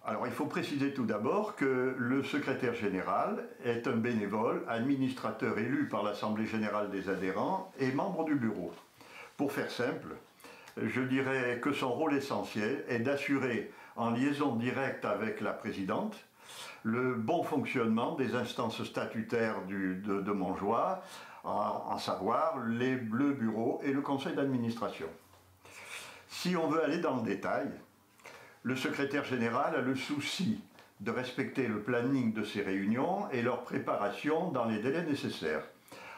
Alors il faut préciser tout d'abord que le secrétaire général est un bénévole, administrateur élu par l'Assemblée générale des adhérents et membre du bureau. Pour faire simple, je dirais que son rôle essentiel est d'assurer, en liaison directe avec la présidente, le bon fonctionnement des instances statutaires de Montjoie, à savoir le bureau et le conseil d'administration. Si on veut aller dans le détail, le secrétaire général a le souci de respecter le planning de ses réunions et leur préparation dans les délais nécessaires.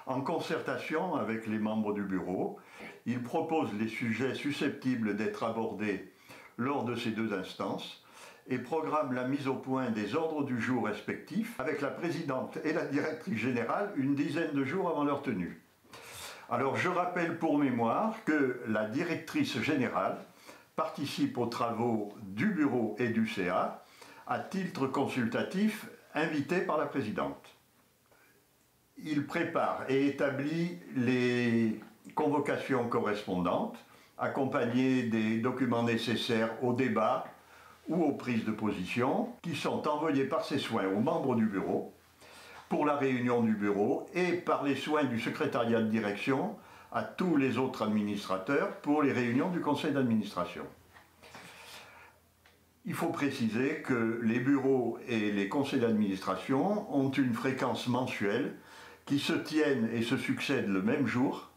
En concertation avec les membres du bureau, il propose les sujets susceptibles d'être abordés lors de ces deux instances et programme la mise au point des ordres du jour respectifs avec la présidente et la directrice générale une dizaine de jours avant leur tenue. Alors je rappelle pour mémoire que la directrice générale participe aux travaux du bureau et du CA à titre consultatif invité par la présidente. Il prépare et établit les convocations correspondantes, accompagnées des documents nécessaires au débat ou aux prises de position, qui sont envoyés par ses soins aux membres du bureau, pour la réunion du bureau, et par les soins du secrétariat de direction à tous les autres administrateurs pour les réunions du conseil d'administration. Il faut préciser que les bureaux et les conseils d'administration ont une fréquence mensuelle qui se tiennent et se succèdent le même jour,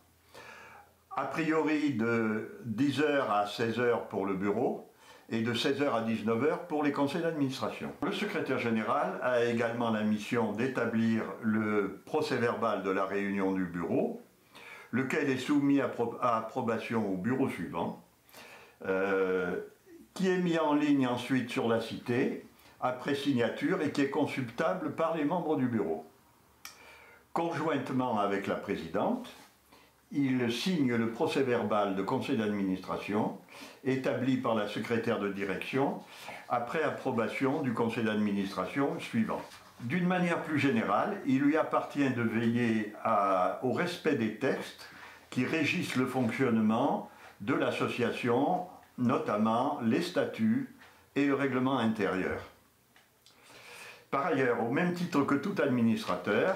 a priori de 10h à 16h pour le bureau et de 16h à 19h pour les conseils d'administration. Le secrétaire général a également la mission d'établir le procès-verbal de la réunion du bureau, lequel est soumis à approbation au bureau suivant, qui est mis en ligne ensuite sur la cité, après signature, et qui est consultable par les membres du bureau. Conjointement avec la présidente, il signe le procès-verbal de conseil d'administration, établi par la secrétaire de direction, après approbation du conseil d'administration suivant. D'une manière plus générale, il lui appartient de veiller au respect des textes qui régissent le fonctionnement de l'association, notamment les statuts et le règlement intérieur. Par ailleurs, au même titre que tout administrateur,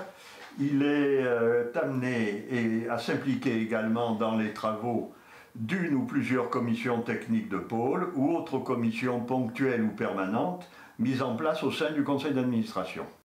il est amené à s'impliquer également dans les travaux d'une ou plusieurs commissions techniques de pôle ou autres commissions ponctuelles ou permanentes mises en place au sein du conseil d'administration.